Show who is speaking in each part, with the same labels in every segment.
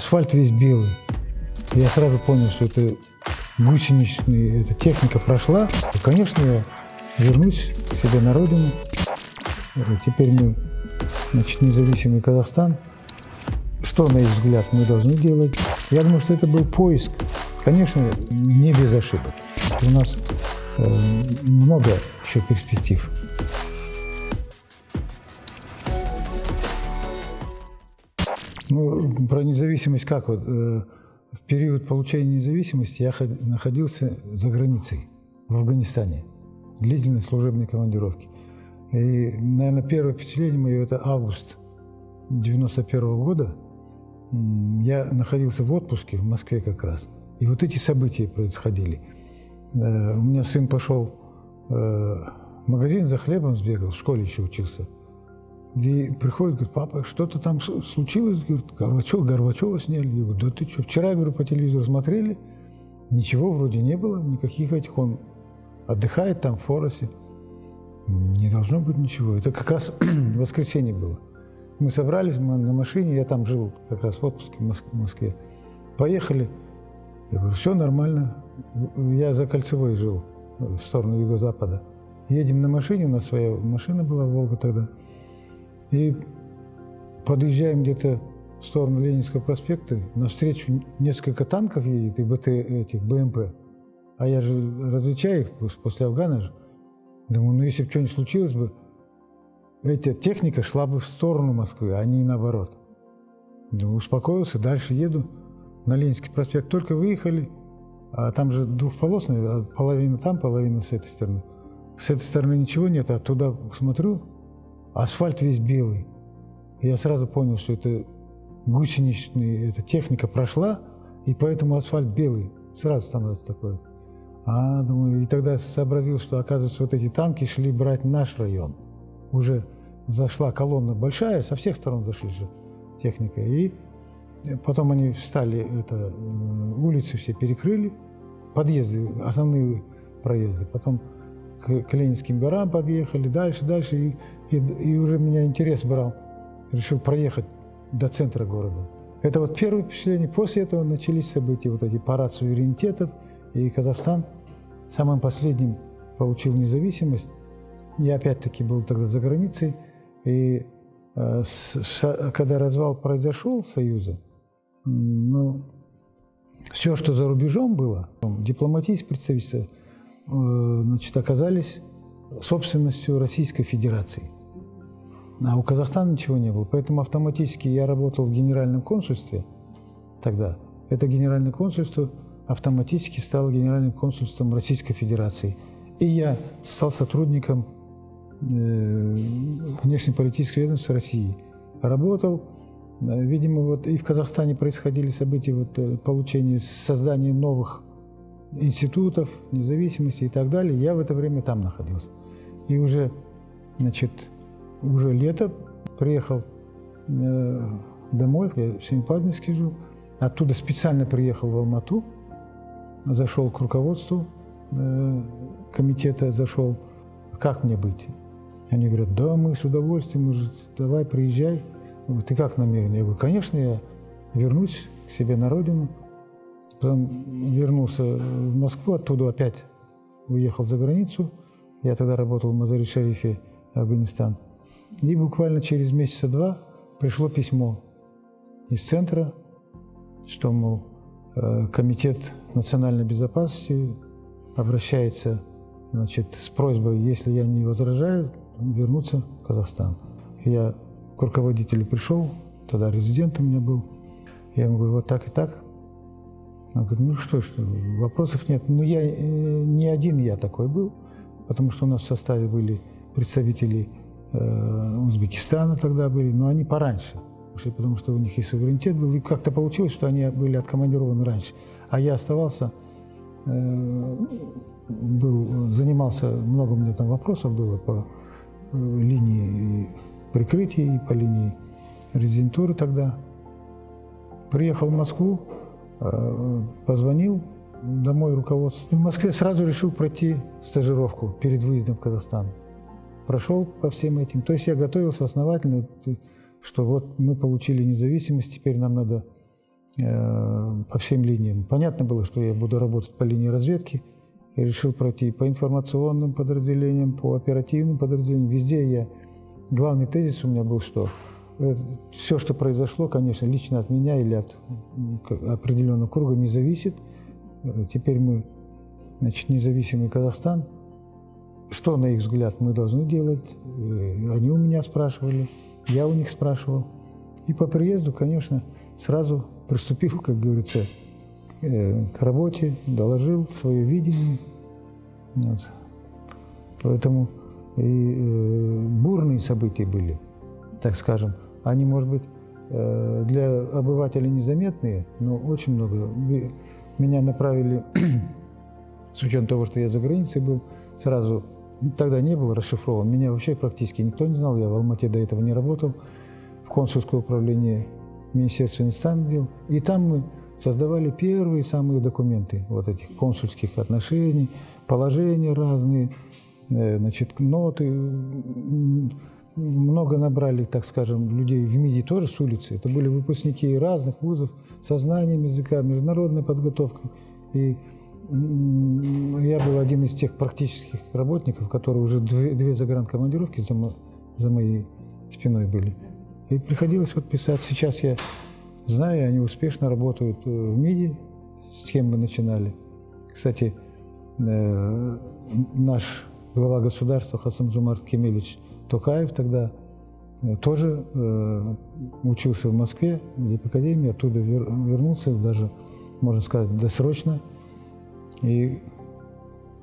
Speaker 1: асфальт весь белый. Я сразу понял, что это гусеничная эта техника прошла. И, конечно, я вернусь к себе на родину. Теперь мы, независимый Казахстан. Что, на их взгляд, мы должны делать? Я думаю, что это был поиск, конечно, не без ошибок. У нас много еще перспектив. Про независимость как? В период получения независимости я находился за границей, в Афганистане, в длительной служебной командировке. И, наверное, первое впечатление мое – это август 1991 года. Я находился в отпуске в Москве как раз. И вот эти события происходили. У меня сын пошел в магазин за хлебом, сбегал, в школе еще учился. И приходит, говорит: папа, что-то там случилось? Говорит, Горбачева сняли. Я говорю: да ты что, вчера, говорю, по телевизору смотрели, ничего вроде не было, никаких этих, он отдыхает там в Форосе. Не должно быть ничего. Это как раз воскресенье было. Мы собрались на машине, я там жил как раз в отпуске в Москве. Поехали. Я говорю: все нормально. Я за Кольцевой жил, в сторону юго-запада. Едем на машине, у нас своя машина была, Волга тогда. И подъезжаем где-то в сторону Ленинского проспекта, навстречу несколько танков едет и БМП. А я же различаю их после Афгана же. Думаю, если бы что-нибудь случилось бы, эта техника шла бы в сторону Москвы, а не наоборот. Думаю, успокоился, дальше еду. На Ленинский проспект только выехали, а там же двухполосный, половина там, половина с этой стороны. С этой стороны ничего нет, а туда смотрю, асфальт весь белый. И я сразу понял, что это гусеничная эта техника прошла, и поэтому асфальт белый. Сразу становится такой. Думаю, и тогда сообразил, что, оказывается, вот эти танки шли брать наш район. Уже зашла колонна большая, со всех сторон зашли же техника. И потом они встали, улицы все перекрыли, подъезды, основные проезды. Потом к Ленинским горам подъехали, дальше. И уже меня интерес брал. Решил проехать до центра города. Это вот первое впечатление. После этого начались события, вот эти парад суверенитетов. И Казахстан самым последним получил независимость. Я опять-таки был тогда за границей. И когда развал произошел Союза, все, что за рубежом было, дипломатические представительства, оказались собственностью Российской Федерации. А у Казахстана ничего не было. Поэтому автоматически я работал в генеральном консульстве тогда. Это генеральное консульство автоматически стало генеральным консульством Российской Федерации. И я стал сотрудником внешнеполитического ведомства России. Работал. Видимо, и в Казахстане происходили события получения, создания новых институтов, независимости и так далее. Я в это время там находился. И уже лето, приехал домой, я в Семипалатинске жил. Оттуда специально приехал в Алмату, зашел к руководству комитета, как мне быть? Они говорят: да, мы с удовольствием, давай, приезжай. Ты как намерен? Я говорю: конечно, я вернусь к себе на родину. Потом вернулся в Москву, оттуда опять уехал за границу. Я тогда работал в Мазари-Шарифе, Афганистан. И буквально через месяца два пришло письмо из центра, что, мол, Комитет национальной безопасности обращается, с просьбой, если я не возражаю, вернуться в Казахстан. Я к руководителю пришел, тогда резидент у меня был. Я ему говорю: вот так и так. Он говорит: что ж, вопросов нет. Я не один я такой был, потому что у нас в составе были представители Узбекистана тогда были, но они пораньше, потому что у них и суверенитет был, и как-то получилось, что они были откомандированы раньше. А я оставался, занимался, много у меня там вопросов было по линии прикрытия и по линии резидентуры тогда. Приехал в Москву, позвонил домой руководству. В Москве сразу решил пройти стажировку перед выездом в Казахстан. Прошел по всем этим. То есть я готовился основательно, что вот мы получили независимость, теперь нам надо по всем линиям. Понятно было, что я буду работать по линии разведки. Я решил пройти по информационным подразделениям, по оперативным подразделениям. Везде главный тезис у меня был, что все, что произошло, конечно, лично от меня или от определенного круга не зависит. Теперь мы, значит, независимый Казахстан. Что, на их взгляд, мы должны делать? Они у меня спрашивали, я у них спрашивал. И по приезду, конечно, сразу приступил, как говорится, к работе, доложил свое видение. Вот. Поэтому и бурные события были, так скажем. Они, может быть, для обывателя незаметные, но очень много. Меня направили, с учетом того, что я за границей был, сразу, тогда не было расшифрован. Меня вообще практически никто не знал. Я в Алмате до этого не работал, в консульское управление Министерства иностранных дел. И там мы создавали первые самые документы вот этих консульских отношений, положения разные, значит, ноты. Много набрали, так скажем, людей в МИДе тоже с улицы. Это были выпускники разных вузов со знанием языка, международной подготовкой. И я был один из тех практических работников, которые уже две загранкомандировки за моей спиной были. И приходилось вот писать. Сейчас я знаю, они успешно работают в МИДе, с кем мы начинали. Кстати, наш глава государства Касым-Жомарт Кемелевич Токаев тогда тоже учился в Москве, в академии, оттуда вернулся, даже, можно сказать, досрочно. И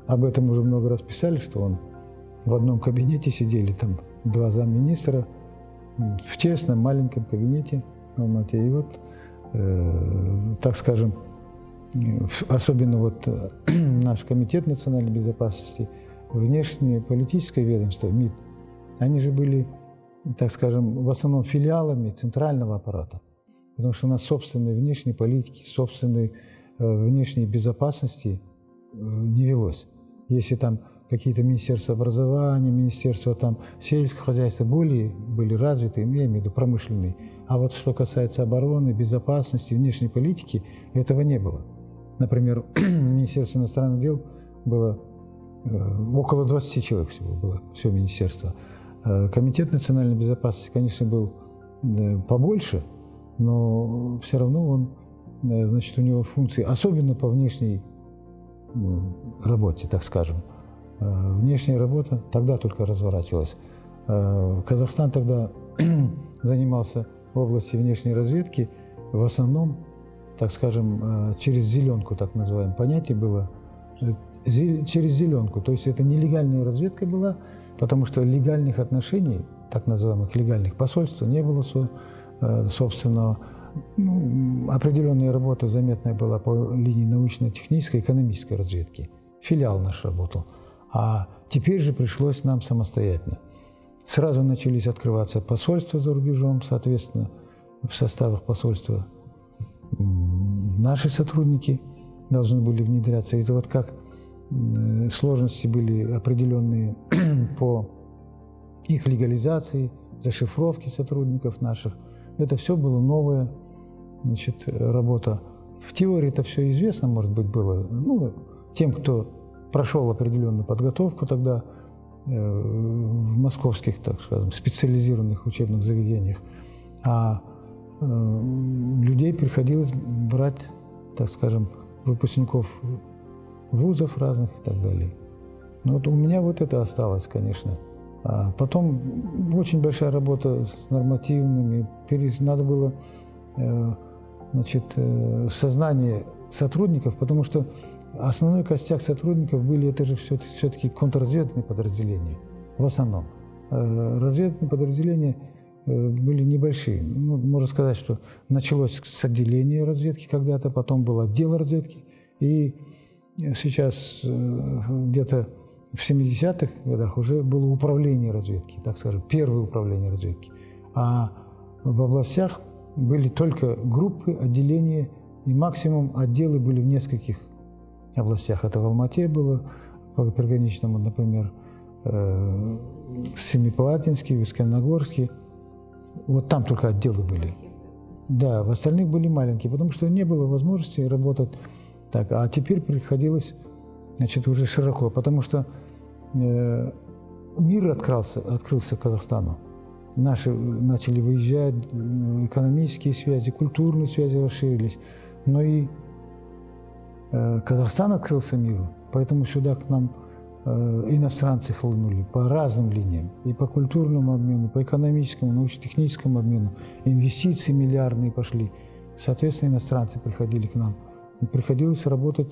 Speaker 1: об этом уже много раз писали, что он в одном кабинете сидели, там два замминистра, в тесном маленьком кабинете в Алмате. И вот, так скажем, особенно вот наш Комитет национальной безопасности, внешнее политическое ведомство, МИД, они же были, так скажем, в основном филиалами центрального аппарата, потому что у нас собственной внешней политики, собственной внешней безопасности не велось. Если там какие-то министерства образования, министерства там сельского хозяйства были развиты, я имею в виду промышленные. А вот что касается обороны, безопасности, внешней политики, этого не было. Например, Министерство иностранных дел было около 20 человек всего было, все министерство. Комитет национальной безопасности, конечно, был побольше, но все равно он, значит, у него функции, особенно по внешней работе, так скажем. Внешняя работа тогда только разворачивалась. Казахстан тогда занимался в области внешней разведки в основном, так скажем, через зеленку, так называемое понятие было, через зеленку. То есть это нелегальная разведка была, потому что легальных отношений, так называемых легальных посольств, не было собственного. Определенная работа заметная была по линии научно-технической, экономической разведки. Филиал наш работал. А теперь же пришлось нам самостоятельно. Сразу начались открываться посольства за рубежом, соответственно, в составах посольства наши сотрудники должны были внедряться. Это вот как сложности были определенные по их легализации, зашифровке сотрудников наших. Это все было новая, значит, работа. В теории это все известно, может быть, было тем, кто прошел определенную подготовку тогда в московских, так скажем, специализированных учебных заведениях. А людей приходилось брать, так скажем, выпускников вузов разных и так далее. Но вот у меня вот это осталось, конечно. А потом очень большая работа с нормативными. Надо было, значит, сознание сотрудников, потому что основной костяк сотрудников были, это же все-таки контрразведывательные подразделения, в основном. Разведывательные подразделения были небольшие. Можно сказать, что началось с отделения разведки когда-то, потом был отдел разведки, и сейчас где-то в 70-х годах уже было управление разведки, так скажем, первое управление разведки. А в областях были только группы, отделения, и максимум отделы были в нескольких областях. Это в Алмате было, по приграничному, например, Семипалатинский, Искальногорский. Вот там только отделы были. Да, в остальных были маленькие, потому что не было возможности работать так. А теперь приходилось, значит, уже широко, потому что мир открылся Казахстану. Наши начали выезжать, экономические связи, культурные связи расширились. Но и Казахстан открылся миру, поэтому сюда к нам иностранцы хлынули по разным линиям. И по культурному обмену, по экономическому, научно-техническому обмену. Инвестиции миллиардные пошли. Соответственно, иностранцы приходили к нам. И приходилось работать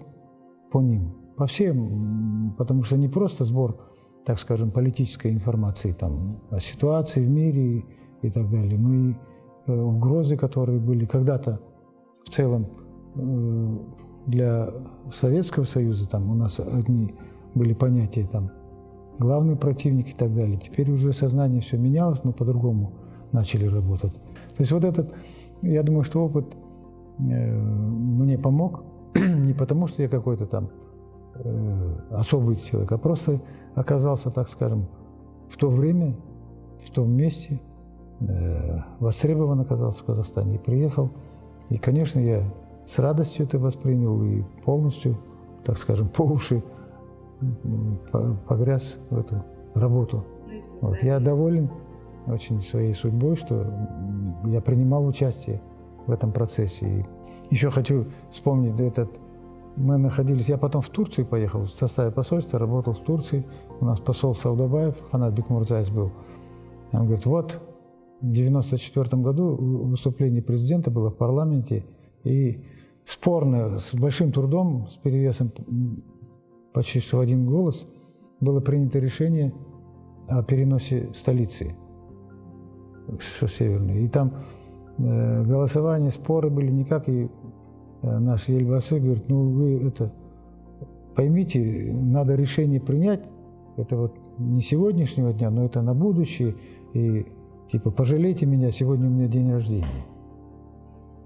Speaker 1: по ним. По всем, потому что не просто сбор, так скажем, политической информации там, о ситуации в мире и так далее, но и угрозы, которые были когда-то в целом для Советского Союза, там у нас одни были понятия, там, главный противник и так далее. Теперь уже сознание все менялось, мы по-другому начали работать. То есть вот этот, я думаю, что опыт мне помог, не потому что я какой-то там особый человек, а просто оказался, так скажем, в то время, в том месте, востребован оказался в Казахстане и приехал. И, конечно, я с радостью это воспринял и полностью, так скажем, по уши погряз в эту работу. Вот. Я доволен очень своей судьбой, что я принимал участие в этом процессе. И еще хочу вспомнить мы находились, я потом в Турцию поехал, в составе посольства, работал в Турции. У нас посол Саудабаев, Ханат Бекмурзаевич был. Он говорит, вот в 1994 году выступление президента было в парламенте, и спорно, с большим трудом, с перевесом почти что в один голос, было принято решение о переносе столицы, что северной. И там голосования, споры были никак, и наш Ельбасы говорит, ну вы это поймите, надо решение принять, это вот не сегодняшнего дня, но это на будущее, и типа пожалейте меня, сегодня у меня день рождения.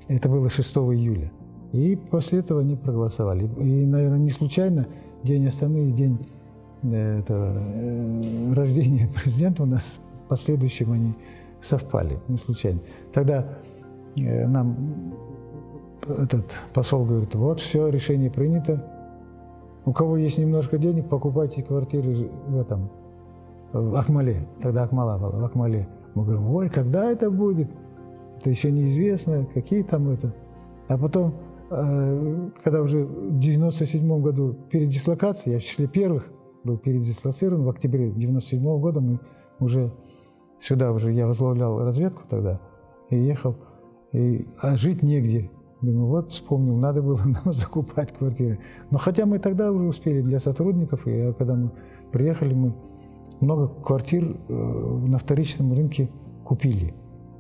Speaker 1: Это было 6 июля. И после этого они проголосовали. И, наверное, не случайно День Астаны и день рождения президента у нас в последующем они совпали, не случайно. Тогда нам этот посол говорит, вот, все, решение принято. У кого есть немножко денег, покупайте квартиры в Акмале. Тогда Акмала была, в Акмале. Мы говорим, ой, когда это будет? Это еще неизвестно, какие там это. А потом, когда уже в 1997 году передислокация, я в числе первых был передислоцирован, в октябре 1997 года мы уже сюда, я возглавлял разведку тогда, и ехал, а жить негде. Думаю, вот вспомнил, надо было нам закупать квартиры. Но хотя мы тогда уже успели для сотрудников, и когда мы приехали, мы много квартир на вторичном рынке купили.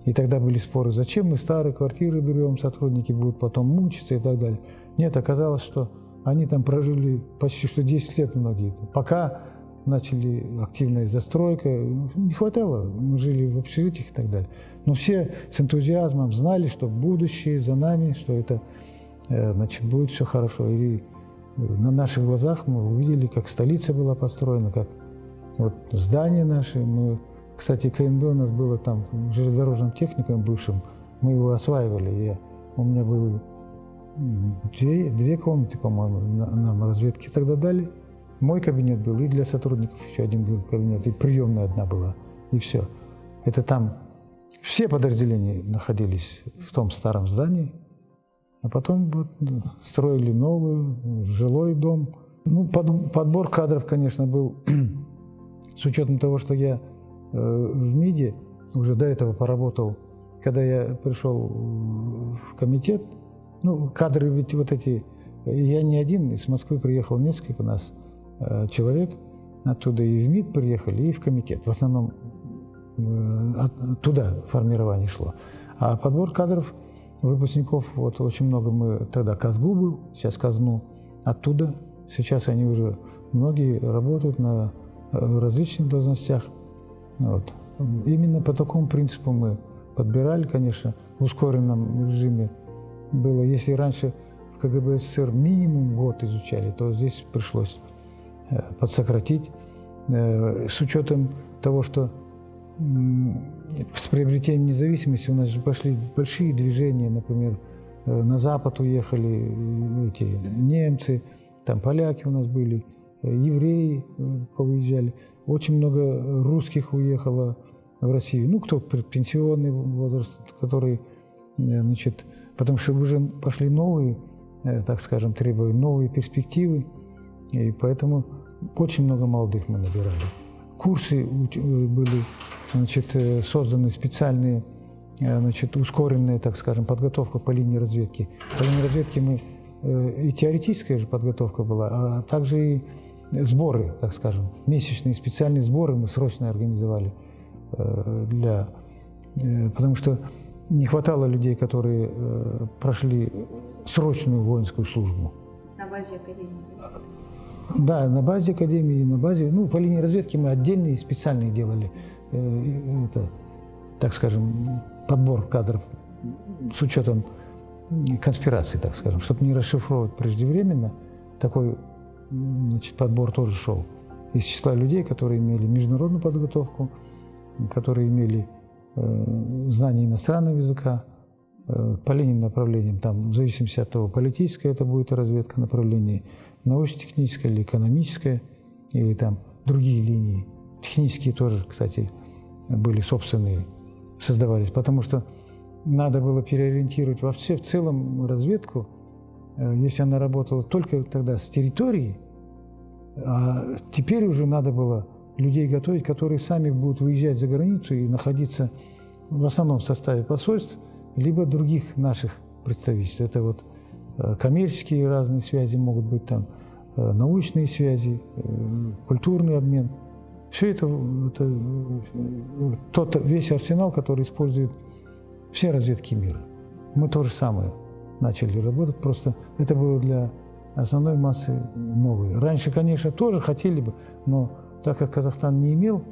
Speaker 1: И тогда были споры, зачем мы старые квартиры берем, сотрудники будут потом мучиться и так далее. Нет, оказалось, что они там прожили почти что 10 лет многие. Пока начали активная застройка, не хватало, мы жили в общежитиях и так далее. Но все с энтузиазмом знали, что будущее за нами, что это, значит, будет все хорошо. И на наших глазах мы увидели, как столица была построена, как вот здания наши. Кстати, КНБ у нас было там в железнодорожном техникуме бывшем, мы его осваивали. У меня было две комнаты, по-моему, нам разведки тогда дали. Мой кабинет был, и для сотрудников еще один был кабинет, и приемная одна была, и все. Это там все подразделения находились в том старом здании, а потом вот строили новый жилой дом. Ну, подбор кадров, конечно, был, с учетом того, что я в МИДе уже до этого поработал, когда я пришел в комитет, ну, кадры ведь вот эти, я не один, из Москвы приехал несколько у нас человек, оттуда и в МИД приехали, и в комитет. В основном туда формирование шло. А подбор кадров, выпускников, вот очень много мы, тогда Казгу был, сейчас Казну, оттуда, сейчас они уже, многие работают на различных должностях. Вот. Именно по такому принципу мы подбирали, конечно, в ускоренном режиме было. Если раньше в КГБ СССР минимум год изучали, то здесь пришлось подсократить. С учетом того, что с приобретением независимости у нас же пошли большие движения, например, на Запад уехали эти немцы, там поляки у нас были, евреи повыезжали. Очень много русских уехало в Россию. Ну, кто пенсионный возраст, который, значит, потому что уже пошли новые, так скажем, требования, новые перспективы, и поэтому очень много молодых мы набирали. Курсы были, значит, созданы специальные, значит, ускоренная, так скажем, подготовка по линии разведки. По линии разведки мы и теоретическая же подготовка была, а также и сборы, так скажем, месячные специальные сборы мы срочно организовали потому что не хватало людей, которые прошли срочную воинскую службу.
Speaker 2: На базе академии?
Speaker 1: Да, на базе академии, на базе, ну, по линии разведки мы отдельные специальные делали, это, так скажем, подбор кадров с учетом конспирации, так скажем, чтобы не расшифровывать преждевременно, такой, значит, подбор тоже шел из числа людей, которые имели международную подготовку, которые имели знание иностранного языка по линейным направлениям, там, в зависимости от того, политическая это будет разведка направления, научно-техническая или экономическая, или там другие линии. Технические тоже, кстати, были собственные, создавались, потому что надо было переориентировать вообще в целом разведку, если она работала только тогда с территории, а теперь уже надо было людей готовить, которые сами будут выезжать за границу и находиться в основном в составе посольств, либо других наших представительств. Это вот коммерческие разные связи могут быть, там научные связи, культурный обмен. Все это тот весь арсенал, который используют все разведки мира. Мы то же самое начали работать, просто это было для основной массы новое. Раньше, конечно, тоже хотели бы, но так как Казахстан не имел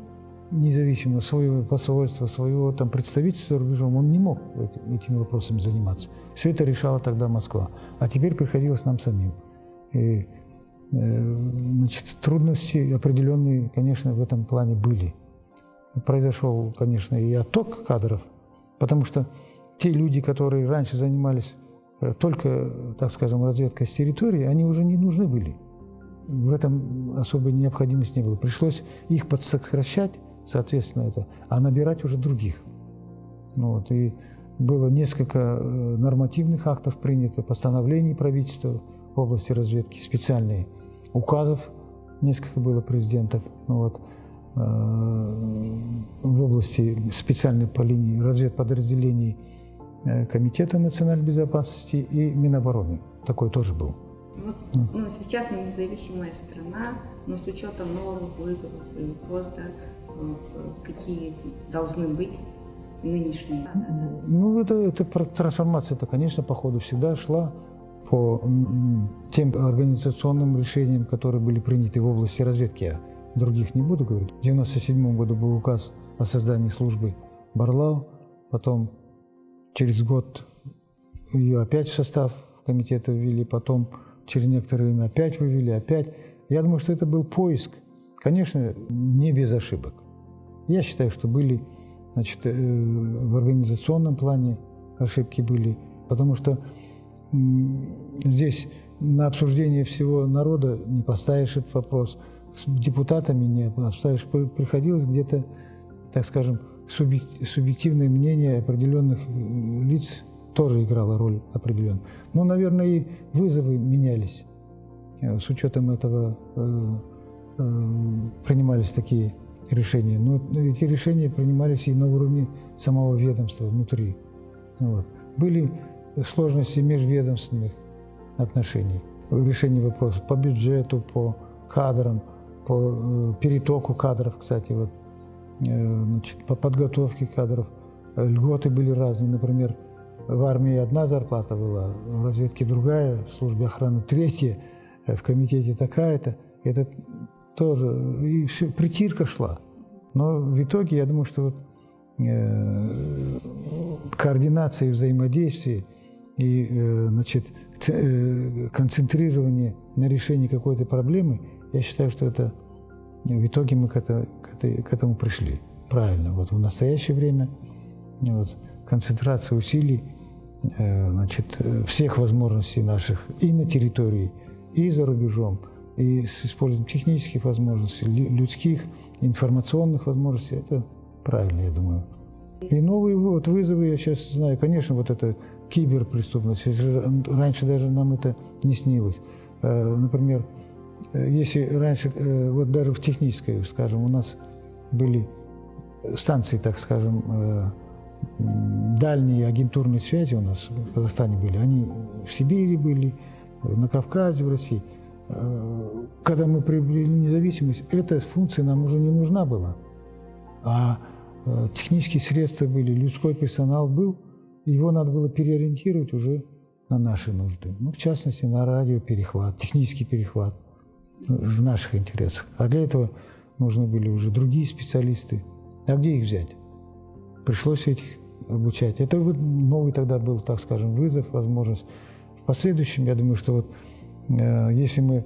Speaker 1: независимого своего посольства, своего там представительства за рубежом, он не мог этими вопросами заниматься. Все это решала тогда Москва. А теперь приходилось нам самим. И, значит, трудности определенные, конечно, в этом плане были. Произошел, конечно, и отток кадров, потому что те люди, которые раньше занимались только, так скажем, разведкой с территории, они уже не нужны были. В этом особой необходимости не было. Пришлось их подсокращать, соответственно, это, а набирать уже других. Ну, вот, и было несколько нормативных актов принято, постановлений правительства в области разведки, специальные указов, несколько было президентов, ну, вот, в области специальной по линии разведподразделений Комитета национальной безопасности и Минобороны. Такой тоже был.
Speaker 2: Вот, ну, сейчас мы независимая страна, но с учетом новых вызовов и угроз, да, вот, какие должны быть нынешние?
Speaker 1: Ну, это трансформация-то, конечно, по ходу всегда шла по тем организационным решениям, которые были приняты в области разведки. Я других не буду говорить. В 1997 году был указ о создании службы Барлау, потом через год ее опять в состав комитета ввели, потом через некоторое время опять вывели, опять. Я думаю, что это был поиск, конечно, не без ошибок. Я считаю, что были, значит, в организационном плане ошибки были, потому что здесь на обсуждение всего народа не поставишь этот вопрос, с депутатами не поставишь, приходилось где-то, так скажем, субъективное мнение определенных лиц тоже играло роль определенную. Но, наверное, и вызовы менялись. С учетом этого принимались такие решения. Но эти решения принимались и на уровне самого ведомства внутри. Вот. Были сложности межведомственных отношений, решение вопросов по бюджету, по кадрам, по перетоку кадров, кстати, вот, значит, по подготовке кадров. Льготы были разные. Например, в армии одна зарплата была, в разведке другая, в службе охраны третья, в комитете такая-то. Это тоже, и все, притирка шла. Но в итоге, я думаю, что вот, координация и взаимодействие и, значит, концентрирование на решении какой-то проблемы, я считаю, что это в итоге мы к этому пришли. правильно. Вот в настоящее время вот, концентрация усилий, значит, всех возможностей наших и на территории, и за рубежом, и с использованием технических возможностей, людских, информационных возможностей, это правильно, я думаю. И новые вот вызовы, я сейчас знаю, конечно, вот это киберпреступность, раньше даже нам это не снилось. Например, если раньше, вот даже в технической, скажем, у нас были станции, так скажем, дальние агентурные связи у нас в Казахстане были, они в Сибири были, на Кавказе, в России. Когда мы приобрели независимость, эта функция нам уже не нужна была. А технические средства были, людской персонал был, его надо было переориентировать уже на наши нужды. Ну, в частности, на радиоперехват, технический перехват в наших интересах. А для этого нужны были уже другие специалисты. А где их взять? Пришлось этих обучать. Это вот новый тогда был, так скажем, вызов, возможность. В последующем, я думаю, что вот если мы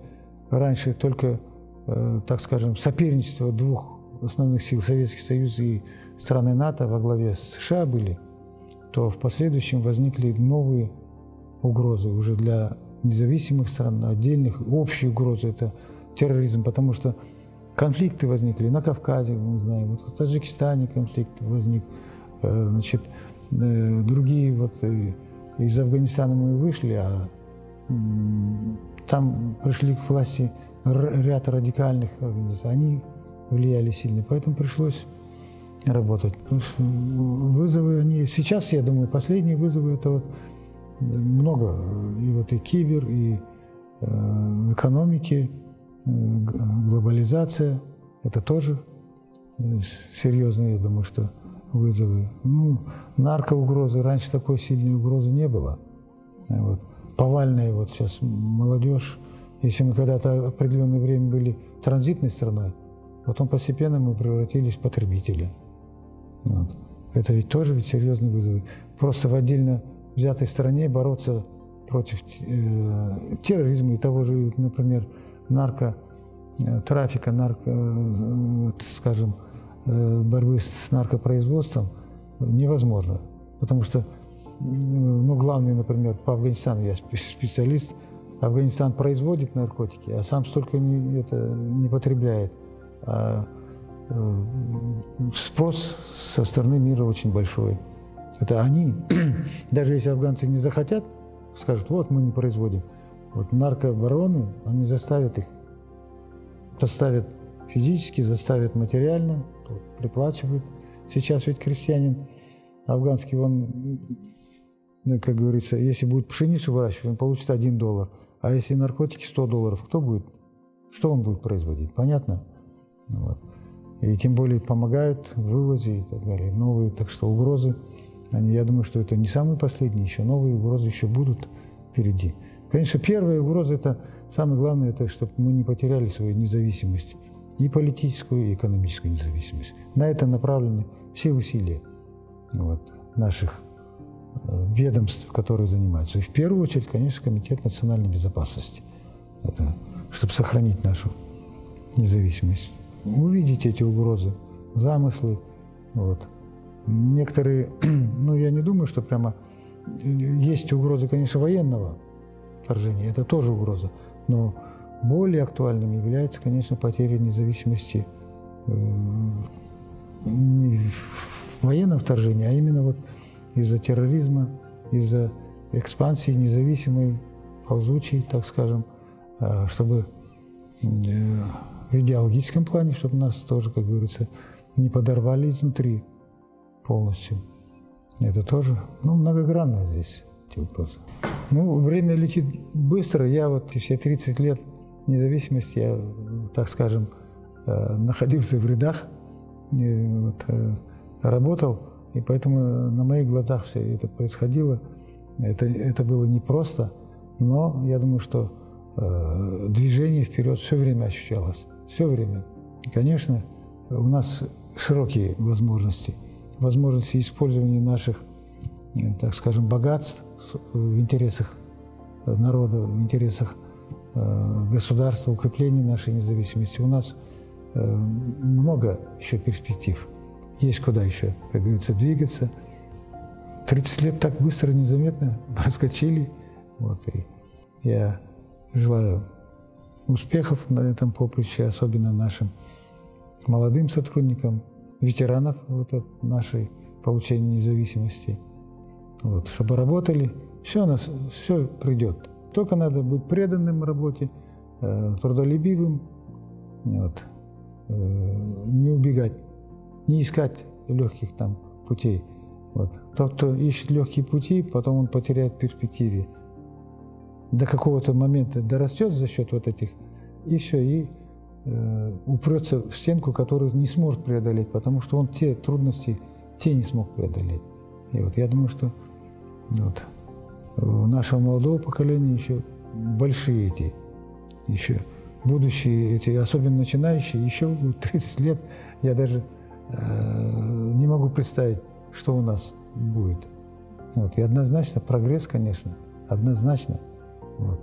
Speaker 1: раньше только, так скажем, соперничество двух основных сил, Советский Союз и страны НАТО во главе с США были, то в последующем возникли новые угрозы уже для независимых стран, отдельных, общие угрозы – это терроризм, потому что конфликты возникли на Кавказе, мы знаем, вот в Таджикистане конфликт возник, значит, другие вот из Афганистана мы вышли, а там пришли к власти ряд радикальных организаций, они влияли сильно, поэтому пришлось работать. Вызовы, они сейчас, я думаю, последние вызовы, это вот много, и вот и кибер, и в экономике, глобализация, это тоже серьезные, я думаю, что вызовы. Ну, наркоугрозы, раньше такой сильной угрозы не было. Вот. Повальная вот сейчас молодежь, если мы когда-то определенное время были транзитной страной, потом постепенно мы превратились в потребителя. Вот. Это ведь тоже ведь серьезные вызовы. Просто в отдельно взятой стране бороться против терроризма и того же, например, наркотрафика, скажем, борьбы с наркопроизводством невозможно. Потому что, ну, главный, например, по Афганистану, я специалист, Афганистан производит наркотики, а сам столько не потребляет. А спрос со стороны мира очень большой. Это они, даже если афганцы не захотят, скажут, вот мы не производим. Вот наркобароны, они заставят их, заставят физически, заставят материально, приплачивают. Сейчас ведь крестьянин афганский, он, как говорится, если будет пшеницу выращивать, он получит $1. А если наркотики $100, кто будет? Что он будет производить? Понятно? Вот. И тем более помогают в вывозе и так далее. Новые, так что угрозы, я думаю, что это не самые последние, еще новые угрозы еще будут впереди. Конечно, первая угроза, это самое главное, это чтобы мы не потеряли свою независимость, и политическую, и экономическую независимость. На это направлены все усилия вот, наших ведомств, которые занимаются. И в первую очередь, конечно, Комитет национальной безопасности. Это чтобы сохранить нашу независимость. Увидеть эти угрозы, замыслы. Вот. Некоторые, ну, я не думаю, что прямо есть угрозы, конечно, военного вторжения, это тоже угроза, но более актуальным является, конечно, потеря независимости не в военном вторжении, а именно вот из-за терроризма, из-за экспансии независимой, ползучей, так скажем, чтобы в идеологическом плане, чтобы нас тоже, как говорится, не подорвали изнутри полностью. Это тоже, ну, многогранно здесь эти вопросы. Ну, время летит быстро. Я вот все 30 лет независимости, я, так скажем, находился в рядах, вот, работал, и поэтому на моих глазах все это происходило. Это было непросто, но я думаю, что движение вперед все время ощущалось. Все время. И, конечно, у нас широкие возможности использования наших, так скажем, богатств в интересах народа, в интересах государства, укрепления нашей независимости. У нас много еще перспектив. есть куда еще, как говорится, двигаться. 30 лет так быстро, незаметно проскочили. Вот, и я желаю успехов на этом поприще, особенно нашим молодым сотрудникам, ветеранов вот от нашей получения независимости. Вот, чтобы работали, все придет. Только надо быть преданным работе, трудолюбивым, вот, не убегать, не искать легких там путей. Вот. Тот, кто ищет легкие пути, потом он потеряет в перспективе. До какого-то момента дорастет за счет вот этих, и все, и упрется в стенку, которую не сможет преодолеть, потому что он те трудности, не смог преодолеть. И вот я думаю, что вот, у нашего молодого поколения еще большие эти, еще будущие эти, особенно начинающие, еще будет 30 лет, я даже не могу представить, что у нас будет. Вот. И однозначно прогресс, конечно, однозначно. Вот.